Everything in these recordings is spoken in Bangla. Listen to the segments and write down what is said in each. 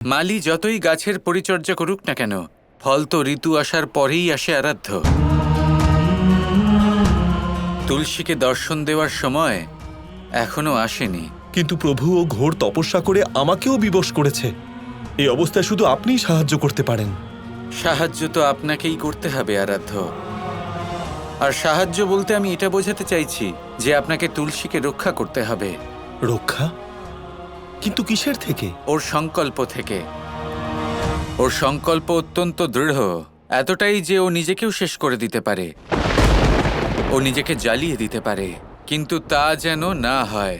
মালি যতই গাছের পরিচর্যা করুক না কেন, ফল তো ঋতু আসার পরেই আসে আরাধ্য। তুলসীকে দর্শন দেওয়ার সময় এখনো আসেনি। কিন্তু প্রভু ও ঘোর তপস্যা করে আমাকেও বিবশ করেছে। এই অবস্থায় শুধু আপনিই সাহায্য করতে পারেন। সাহায্য তো আপনাকেই করতে হবে আরাধ্য। আর সাহায্য বলতে আমি এটা বোঝাতে চাইছি যে আপনাকে তুলসীকে রক্ষা করতে হবে। রক্ষা? কিন্তু কিসের থেকে? ওর সংকল্প থেকে। ওর সংকল্প অত্যন্ত দৃঢ়, এতটাই যে ও নিজেকেও শেষ করে দিতে পারে, ও নিজেকে জ্বালিয়ে দিতে পারে। কিন্তু তা যেন না হয়।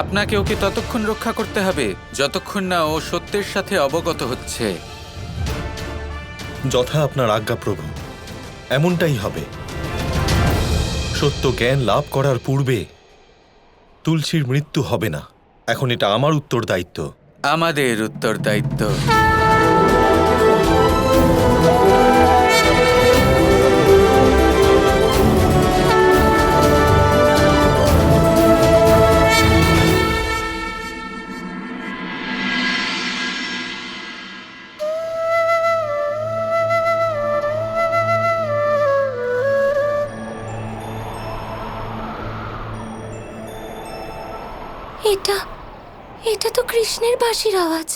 আপনাকে ওকে ততক্ষণ রক্ষা করতে হবে যতক্ষণ না ও সত্যের সাথে অবগত হচ্ছে। যথা আপনার আজ্ঞা প্রভু, এমনটাই হবে। সত্য জ্ঞান লাভ করার পূর্বে তুলসীর মৃত্যু হবে না। এখন এটা আমার উত্তরদায়িত্ব। আমাদের উত্তরদায়িত্ব। এটা তো কৃষ্ণের বাঁশির আওয়াজ।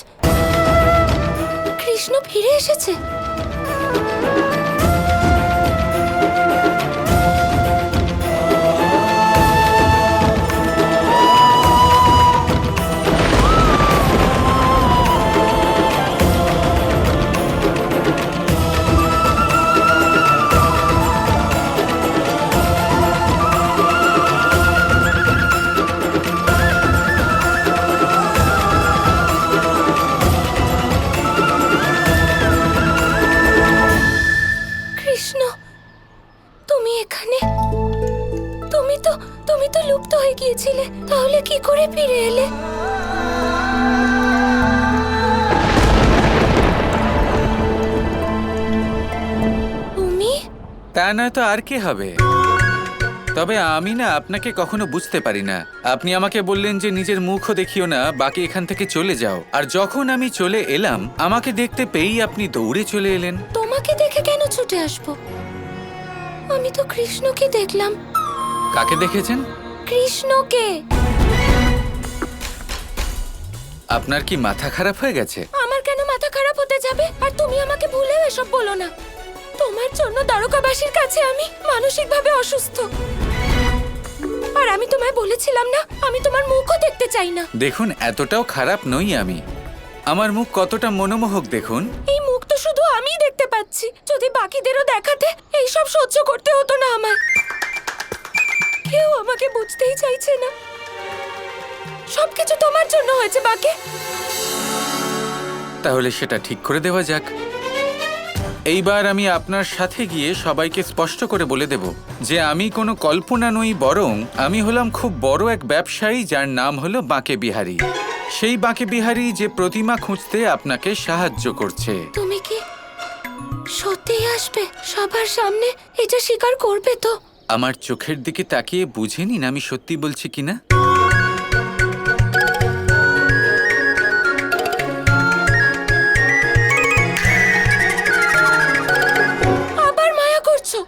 কৃষ্ণ ফিরে এসেছে। তাহলে কি করে ফিরে এলে? তুমি? তা নয় তো আর কি হবে। তবে আমি না আপনাকে কখনো বুঝতে পারি না। আপনি আমাকে বললেন যে নিজের মুখও দেখিও না, বাকি এখান থেকে চলে যাও। আর যখন আমি চলে এলাম, আমাকে দেখতে পেয়েই আপনি দৌড়ে চলে এলেন। তোমাকে দেখে কেন ছুটে আসবো? আমি তো কৃষ্ণকে দেখলাম। কাকে দেখেছেন? কৃষ্ণকে। আপনার কি মাথা খারাপ হয়ে গেছে? আমার কেন মাথা খারাপ হতে যাবে? আর তুমি আমাকে ভুলেও এসব বলো না। তোমার জন্য দ্বারকাবাসীর কাছে আমি মানসিকভাবে অসুস্থ। আর আমি তোমায় বলেছিলাম না, আমি তোমার মুখও দেখতে চাই না। দেখুন, এতটাও খারাপ নই আমি। আমার মুখ কতটা মনোমোহক দেখুন। এই মুখ তো শুধু আমিই দেখতে পাচ্ছি। যদি বাকিদেরও দেখাতে, এইসব সহ্য করতে হতো না আমার। কেউ আমাকে বুঝতেই চাইছে না। সবকিছু তোমার জন্য হয়েছে বাকি। তাহলে সেটা ঠিক করে দেওয়া যাক। এইবার আমি আপনার সাথে গিয়ে সবাইকে স্পষ্ট করে বলে দেব যে আমি কোনো কল্পনা নই, বরং আমি হলাম খুব বড় এক ব্যবসায়ী যার নাম হলো বাঁকে বিহারী। সেই বাঁকে বিহারী যে প্রতিমা খুঁজতে আপনাকে সাহায্য করছে। তুমি কি সত্যিই আসবে সবার সামনে? এটা স্বীকার করবে তো? আমার চোখের দিকে তাকিয়ে বুঝে নিন আমি সত্যি বলছি কিনা। আবার মায়া করছো?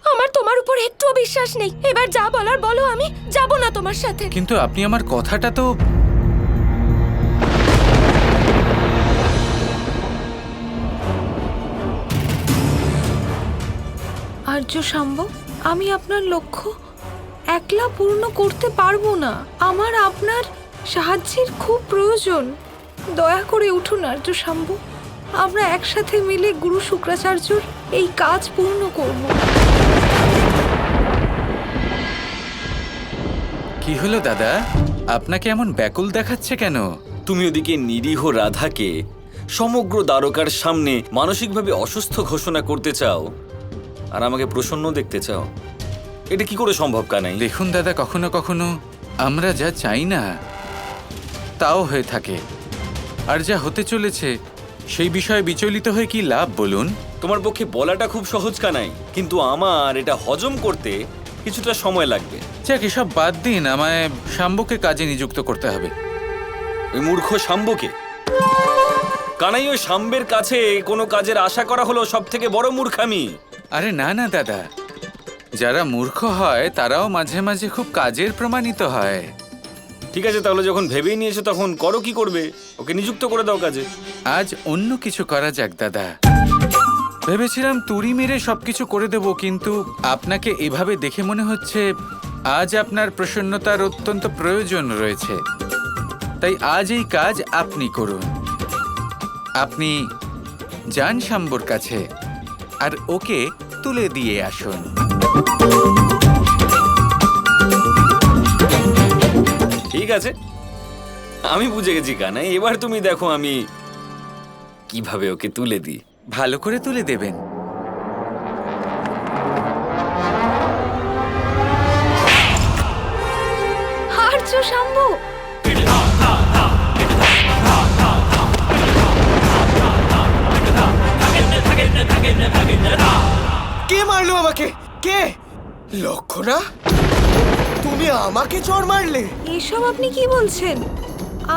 আমার তোমার উপর একটুও বিশ্বাস নেই। এবার যা বলার বলো, আমি যাব না তোমার সাথে। কিন্তু আপনি আমার কথাটা তো... আর্য শাম্ব, আমি আপনার লক্ষ্য একলা পূর্ণ করতে পারবো না। আমার আপনার সাহায্যের খুব প্রয়োজন। দয়া করে উঠুন আর্য শাম্ব, আমরা একসাথে মিলে গুরু শুক্রাচার্যর এই কাজ পূর্ণ করব। কি হলো দাদা, আপনাকে এমন ব্যাকুল দেখাচ্ছে কেন? তুমি ওদিকে নিরীহ রাধাকে সমগ্র দ্বারকার সামনে মানসিকভাবে অসুস্থ ঘোষণা করতে চাও, আর আমাকে প্রসন্ন দেখতে চাও। এটা কি করে সম্ভব কানাই? দেখুন দাদা, কখনো কখনো আমরা যা চাই না তাও হয়ে থাকে, আর যা হতে চলেছে সেই বিষয়ে বিচলিত হয়ে কি লাভ বলুন? তোমার পক্ষে বলাটা খুব সহজ কানাই, কিন্তু আমার এটা হজম করতে কিছুটা সময় লাগবে। যাক, এসব বাদ দিন, আমায় শাম্বকে কাজে নিযুক্ত করতে হবে। ওই মূর্খ শাম্বকে। কানাই, ওই শাম্বের কাছে কোনো কাজের আশা করা হলো সব থেকে বড় মূর্খামি। আরে না না দাদা, যারা মূর্খ হয় তারাও মাঝে মাঝে খুব কাজের প্রমাণিত হয়। ঠিক আছে, তাহলে যখন ভেবেই নিয়েছো তখন করো, কি করবে? ওকে নিযুক্ত করে দাও কাজে। আজ অন্য কিছু করা যাক দাদা। ভেবেছিলাম তুড়ি মেরে সবকিছু করে দেব, কিন্তু আপনাকে এভাবে দেখে মনে হচ্ছে আজ আপনার প্রসন্নতার অত্যন্ত প্রয়োজন রয়েছে। তাই আজ এই কাজ আপনি করুন। আপনি যান শাম্বর কাছে আর ওকে তুলে দিয়ে আসুন। ঠিক আছে, আমি বুঝে গেছি কানাই। এবার তুমি দেখো আমি কিভাবে ওকে তুলে দিই। ভালো করে তুলে দেবেন। আর্য শাম্বু, কে মারলো আমাকে? কে? লক্ষণা, তুমি আমাকে চড় মারলে? এসব আপনি কি বলছেন?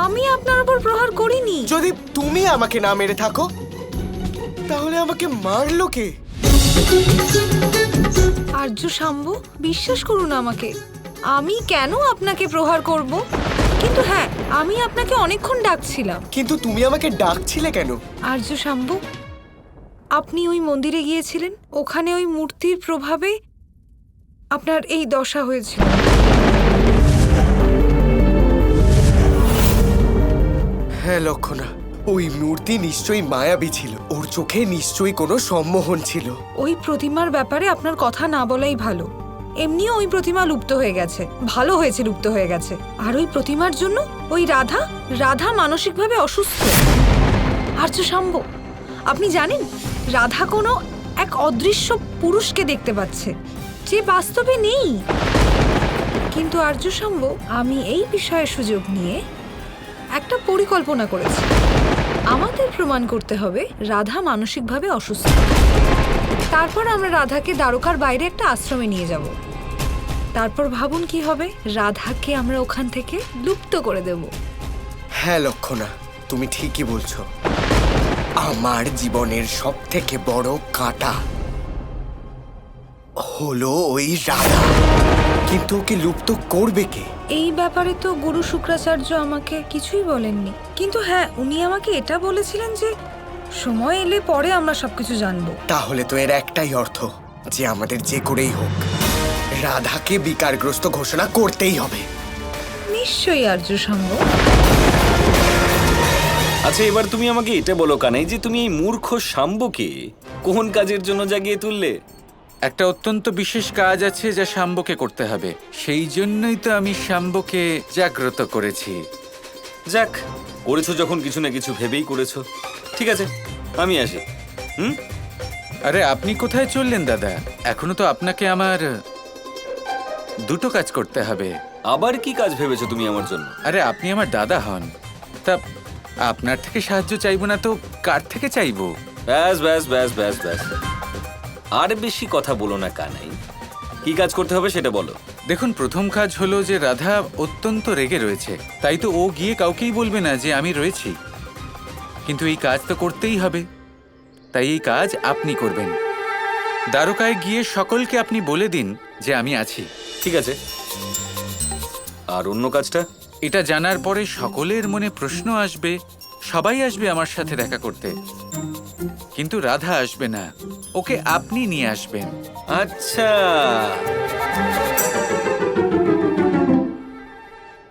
আমি আপনার উপর প্রহার করিনি। যদি তুমি আমাকে না মেরে থাকো তাহলে আমাকে মারলো কে? আর্য শাম্বু, বিশ্বাস করুন আমাকে, আমি কেন আপনাকে প্রহার করব? কিন্তু হ্যাঁ, আমি আপনাকে অনেকক্ষণ ডাকছিলাম। কিন্তু তুমি আমাকে ডাকছিলে কেন? আর্য শাম্বু, আপনি ওই মন্দিরে গিয়েছিলেন, ওখানে ওই মূর্তির প্রভাবে আপনার এই দশা হয়েছিল। হ্যাঁ লক্ষণা, ওই মূর্তি নিশ্চয়ই মায়াবী ছিল। ওর চোখে নিশ্চয়ই কোনো সম্মোহন ছিল। ওই প্রতিমার ব্যাপারে আপনার কথা না বলাই ভালো। এমনিও ওই প্রতিমা লুপ্ত হয়ে গেছে, ভালো হয়েছে লুপ্ত হয়ে গেছে। আর ওই প্রতিমার জন্য ওই রাধা মানসিকভাবে অসুস্থ। আর্য শাম্বু, আপনি জানেন রাধা কোনো এক অদৃশ্য পুরুষকে দেখতে পাচ্ছে, যে বাস্তবে নেই। কিন্তু আর্য শাম্বু, আমি এই বিষয়ে সুযোগ নিয়ে একটা পরিকল্পনা করেছি। আমাদের প্রমাণ করতে হবে রাধা মানসিকভাবে অসুস্থ। তারপর আমরা রাধাকে দ্বারকার বাইরে একটা আশ্রমে নিয়ে যাব। তারপর ভাবুন কি হবে, রাধাকে আমরা ওখান থেকে লুপ্ত করে দেব। হ্যাঁ লক্ষণা, তুমি ঠিকই বলছো। আমার জীবনের সব থেকে বড় কাঁটা হলো ওই রাধা। কিন্তু ওকে লুপ্ত করবে কে? এই ব্যাপারে তো গুরু শুক্রাচার্য আমাকে কিছুই বলেননি। কিন্তু হ্যাঁ, উনি আমাকে এটা বলেছিলেন যে সময় এলে পরে আমরা সবকিছু জানবো। তাহলে তো এর একটাই অর্থ, যে আমাদের যে করেই হোক রাধাকে বিকারগ্রস্ত ঘোষণা করতেই হবে। নিশ্চয়ই আর্য শাম্বু। আচ্ছা, এবার তুমি আমাকে এটা বলো কানাই, যে তুমি এই মূর্খ শাম্বকে কোন কাজের জন্য জাগিয়ে তুললে? একটা অত্যন্ত বিশেষ কাজ আছে যা শাম্বকে করতে হবে, সেই জন্যই তো আমি শাম্বকে জাগ্রত করেছি। যাক, করেছো যখন, কিছু না কিছু ভেবেই করেছো। ঠিক আছে, আমি আসি। আরে আপনি কোথায় চললেন দাদা? এখনো তো আপনাকে আমার দুটো কাজ করতে হবে। আবার কি কাজ ভেবেছো তুমি আমার জন্য? আরে আপনি আমার দাদা হন, তা আপনার থেকে সাহায্য চাইবো না তো কার থেকে চাইবো? ব্যাস ব্যাস ব্যাস ব্যাস ব্যাস, আর বেশি কথা বলো না কানাই। কি কাজ করতে হবে সেটা বলো। দেখুন, প্রথম কাজ হলো যে রাধা অত্যন্ত রেগে রয়েছে, তাই তো ও গিয়ে কাউকেই বলবে না যে আমি রয়েছি। কিন্তু এই কাজ তো করতেই হবে, তাই এই কাজ আপনি করবেন। দ্বারকায় গিয়ে সকলকে আপনি বলে দিন যে আমি আছি। ঠিক আছে, আর অন্য কাজটা? এটা জানার পরে সকলের মনে প্রশ্ন আসবে, সবাই আসবে আমার সাথে দেখা করতে, কিন্তু রাধা আসবে না। ওকে আপনি নিয়ে আসবেন। আচ্ছা,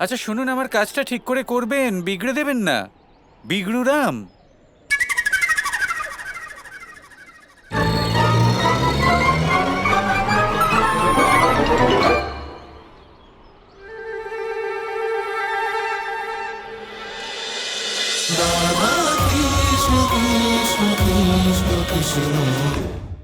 আচ্ছা শুনুন, আমার কাজটা ঠিক করে করবেন, বিগড়ে দেবেন না। বিগড়ুরাম। Krishna Krishna Krishna Krishna